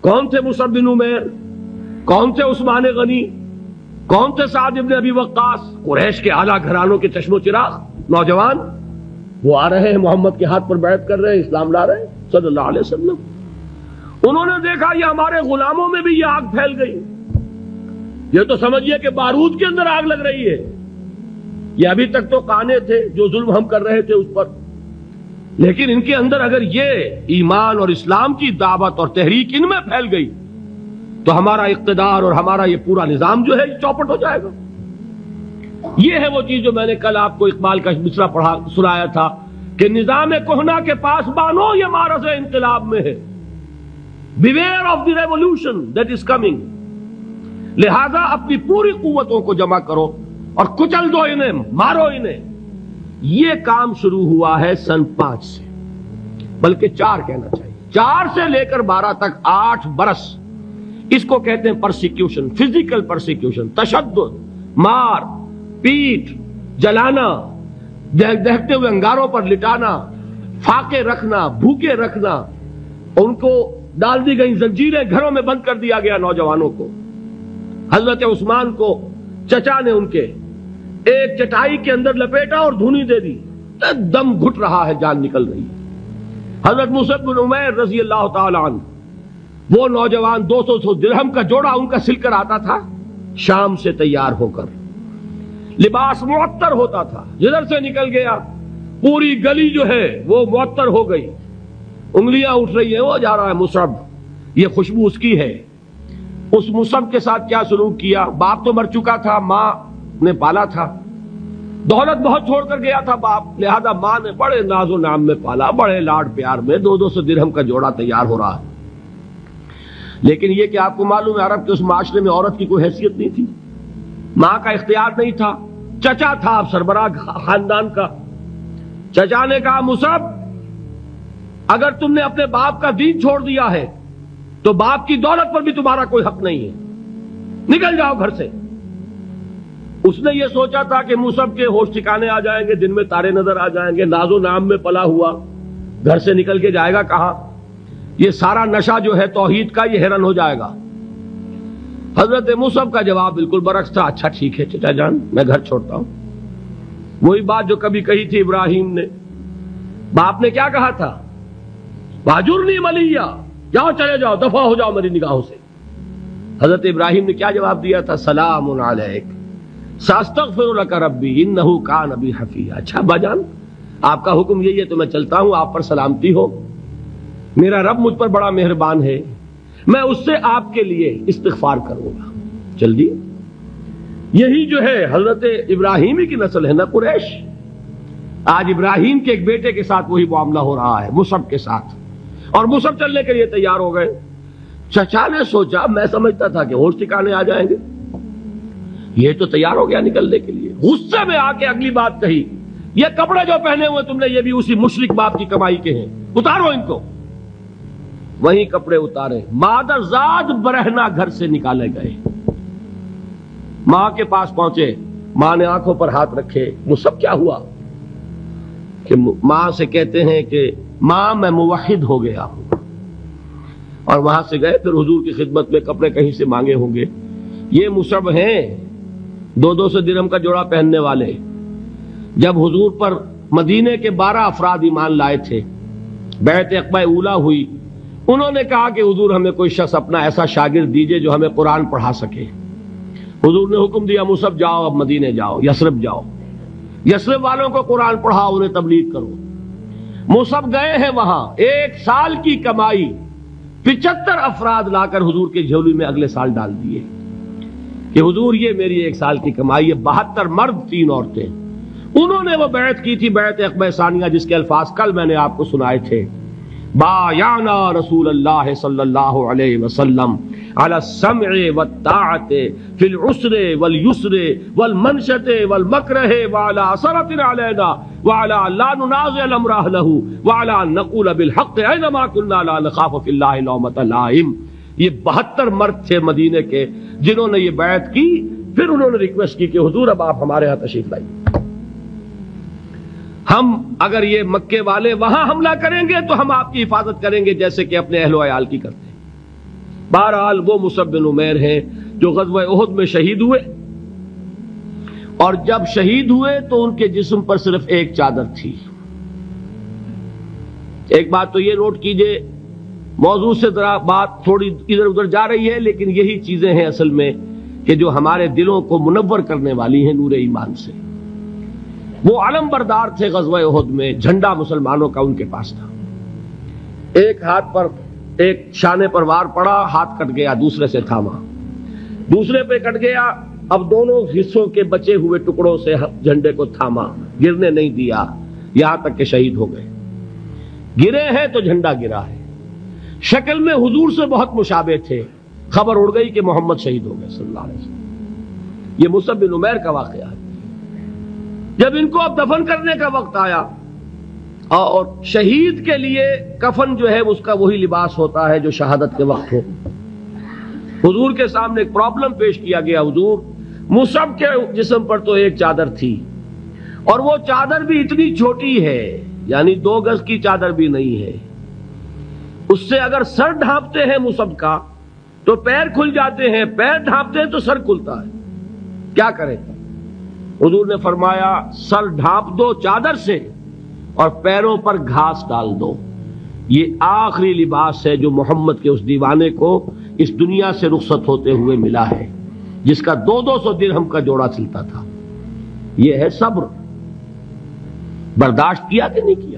کون تھے مصعب بن عمیر؟ کون تھے عثمان غنی؟ کون تھے سعد بن ابی وقاص؟ قریش کے اعلیٰ گھرانوں کے چشم و چراغ نوجوان، وہ آ رہے ہیں محمد کے ہاتھ پر بیعت کر رہے ہیں، اسلام لا رہے ہیں صلی اللہ علیہ وسلم۔ انہوں نے دیکھا یہ ہمارے غلاموں میں بھی یہ آگ پھیل گئی، یہ تو سمجھیے کہ بارود کے اندر آگ لگ رہی ہے۔ یہ ابھی تک تو قانے تھے جو ظلم ہم کر رہے تھے اس پر، لیکن ان کے اندر اگر یہ ایمان اور اسلام کی دعوت اور تحریک ان میں پھیل گئی تو ہمارا اقتدار اور ہمارا یہ پورا نظام جو ہے چوپٹ ہو جائے گا۔ یہ ہے وہ چیز جو میں نے کل آپ کو اقبال کا مصرع پڑھا سنایا تھا کہ نظام کہنا کے پاس بانو یہ معرض انقلاب میں ہے، beware of the revolution that is coming, لہذا اپنی پوری قوتوں کو جمع کرو اور کچل دو انہیں، مارو انہیں۔ یہ کام شروع ہوا ہے سن 5 سے، بلکہ 4 کہنا چاہیے، 4 سے لے کر 12 تک 8 برس اس کو کہتے ہیں پرسیکیوشن، فزیکل پرسیکیوشن، تشدد، مار پیٹ، جلانا، دہتے ہوئے انگاروں پر لٹانا، فاقے رکھنا، بھوکے رکھنا، ان کو ڈال دی گئی زنجیریں، گھروں میں بند کر دیا گیا نوجوانوں کو۔ حضرت عثمان کو چچا نے ان کے ایک چٹائی کے اندر لپیٹا اور دھونی دے دی، دم گھٹ رہا ہے، جان نکل رہی ہے۔ حضرت مصعب بن عمیر رضی اللہ تعالی عنہ، وہ نوجوان 200 درہم کا جوڑا ان کا سل کر آتا تھا شام سے تیار ہو کر، لباس معطر ہوتا تھا، جدھر سے نکل گیا پوری گلی جو ہے وہ معطر ہو گئی، انگلیاں اٹھ رہی ہیں، وہ جا رہا ہے مصعب، یہ خوشبو اس کی ہے۔ اس مصعب کے ساتھ کیا سلوک کیا؟ باپ تو مر چکا تھا، ماں نے پالا تھا، دولت بہت چھوڑ کر گیا تھا باپ، لہذا ماں نے بڑے ناز و نام میں پالا، بڑے لاڈ پیار میں، 200 درہم کا جوڑا تیار ہو رہا ہے۔ لیکن یہ کہ آپ کو معلوم ہے عرب کے اس معاشرے میں عورت کی کوئی حیثیت نہیں تھی، ماں کا اختیار نہیں تھا، چچا تھا اب سربراہ خاندان کا۔ چچا نے کہا مصعب اگر تم نے اپنے باپ کا دین چھوڑ دیا ہے تو باپ کی دولت پر بھی تمہارا کوئی حق نہیں ہے، نکل جاؤ گھر سے۔ اس نے یہ سوچا تھا کہ مصعب کے ہوش ٹھکانے آ جائیں گے، دن میں تارے نظر آ جائیں گے، ناز و نام میں پلا ہوا، گھر سے نکل کے جائے گا کہاں؟ یہ سارا نشہ جو ہے توحید کا یہ ہرن ہو جائے گا۔ حضرت مصعب کا جواب بالکل برعکس تھا، اچھا ٹھیک ہے چچا جان، میں گھر چھوڑتا ہوں۔ وہی بات جو کبھی کہی تھی ابراہیم نے، باپ نے کیا کہا تھا؟ واجرنی ملیہ، جاؤ چلے جاؤ، دفع ہو جاؤ میری نگاہوں سے۔ حضرت ابراہیم نے کیا جواب دیا تھا؟ سلام علیک ساستغفر لک ربی انہ کان بی حفیظ۔ اچھا ابا جان آپ کا حکم یہی ہے تو میں چلتا ہوں، آپ پر سلامتی ہو، میرا رب مجھ پر بڑا مہربان ہے، میں اس سے آپ کے لیے استغفار کروں گا۔ چل دی، یہی جو ہے حضرت ابراہیمی کی نسل ہے نا قریش۔ آج ابراہیم کے ایک بیٹے کے ساتھ وہی معاملہ ہو رہا ہے مصعب کے ساتھ، اور مصعب چلنے کے لیے تیار ہو گئے۔ چچا نے سوچا میں سمجھتا تھا کہ ہوش ٹھکانے آ جائیں گے، یہ تو تیار ہو گیا نکلنے کے لیے۔ غصے میں آ کے اگلی بات کہی، یہ کپڑے جو پہنے ہوئے تم نے یہ بھی اسی مشرک باپ کی کمائی کے ہیں، اتارو ان کو۔ وہیں کپڑے اتارے، مادر زاد برہنہ گھر سے نکالے گئے، ماں کے پاس پہنچے، ماں نے آنکھوں پر ہاتھ رکھے۔ مصعب کیا ہوا؟ کہ ماں سے کہتے ہیں کہ ماں میں موحد ہو گیا ہوں، اور وہاں سے گئے پھر حضور کی خدمت میں کپڑے کہیں سے مانگے ہوں گے۔ یہ مصعب ہیں 200 درہم کا جوڑا پہننے والے۔ جب حضور پر مدینے کے 12 افراد ایمان لائے تھے، بیعت عقبہ اولا ہوئی، انہوں نے کہا کہ حضور ہمیں کوئی شخص اپنا ایسا شاگرد دیجئے جو ہمیں قرآن پڑھا سکے۔ حضور نے حکم دیا مصعب جاؤ، اب مدینے جاؤ، یثرب جاؤ، یثرب والوں کو قرآن پڑھاؤ، انہیں تبلیغ کرو۔ مصعب گئے ہیں وہاں، 1 سال کی کمائی 75 افراد لا کر حضور کے جھولی میں اگلے سال ڈال دیے کہ حضور یہ میری 1 سال کی کمائی ہے۔ 72 مرد 3 عورتیں، انہوں نے وہ بیعت کی تھی، بیعت عقبہ ثانیہ، جس کے الفاظ کل میں نے آپ کو سنائے تھے۔ بایعنا رسول اللہ صلی اللہ علیہ وسلم علی السمع والطاعت فی العسر والیسر والمنشط والمکرہ وعلی اثرۃ علینا وعلی لا ننازع الامر اہلہ وعلی ان نقول بالحق اینما کنا لا نخاف فی اللہ لومۃ لائم۔ یہ 72 مرد تھے مدینے کے جنہوں نے یہ بیعت کی۔ پھر انہوں نے ریکویسٹ کی کہ حضور اب آپ ہمارے ہاں تشریف لائیے، ہم اگر یہ مکے والے وہاں حملہ کریں گے تو ہم آپ کی حفاظت کریں گے جیسے کہ اپنے اہل و عیال کی کرتے ہیں۔ بہرحال وہ مصعب بن عمیر ہیں جو غزوہ احد میں شہید ہوئے، اور جب شہید ہوئے تو ان کے جسم پر صرف ایک چادر تھی۔ ایک بات تو یہ نوٹ کیجئے، موضوع سے ذرا بات تھوڑی ادھر ادھر جا رہی ہے، لیکن یہی چیزیں ہیں اصل میں کہ جو ہمارے دلوں کو منور کرنے والی ہیں نور ایمان سے۔ وہ علم بردار تھے غزوہ احد میں، جھنڈا مسلمانوں کا ان کے پاس تھا۔ ایک ہاتھ پر، ایک شانے پر وار پڑا، ہاتھ کٹ گیا، دوسرے سے تھاما، دوسرے پہ کٹ گیا، اب دونوں حصوں کے بچے ہوئے ٹکڑوں سے جھنڈے کو تھاما، گرنے نہیں دیا، یہاں تک کہ شہید ہو گئے۔ گرے ہیں تو جھنڈا گرا ہے۔ شکل میں حضور سے بہت مشابہ تھے، خبر اڑ گئی کہ محمد شہید ہو گئے صلی اللہ علیہ وسلم۔ یہ مصعب بن عمیر کا واقعہ ہے۔ جب ان کو اب دفن کرنے کا وقت آیا، اور شہید کے لیے کفن جو ہے اس کا وہی لباس ہوتا ہے جو شہادت کے وقت ہو، حضور کے سامنے ایک پرابلم پیش کیا گیا۔ حضور، مصعب کے جسم پر تو ایک چادر تھی، اور وہ چادر بھی اتنی چھوٹی ہے، یعنی 2 گز کی چادر بھی نہیں ہے، اس سے اگر سر ڈھانپتے ہیں مصعب کا تو پیر کھل جاتے ہیں، پیر ڈھانپتے ہیں تو سر کھلتا ہے، کیا کرے؟ حضور نے فرمایا سر ڈھانپ دو چادر سے اور پیروں پر گھاس ڈال دو۔ یہ آخری لباس ہے جو محمد کے اس دیوانے کو اس دنیا سے رخصت ہوتے ہوئے ملا ہے، جس کا 200 درہم کا جوڑا چلتا تھا۔ یہ ہے صبر۔ برداشت کیا کہ نہیں کیا؟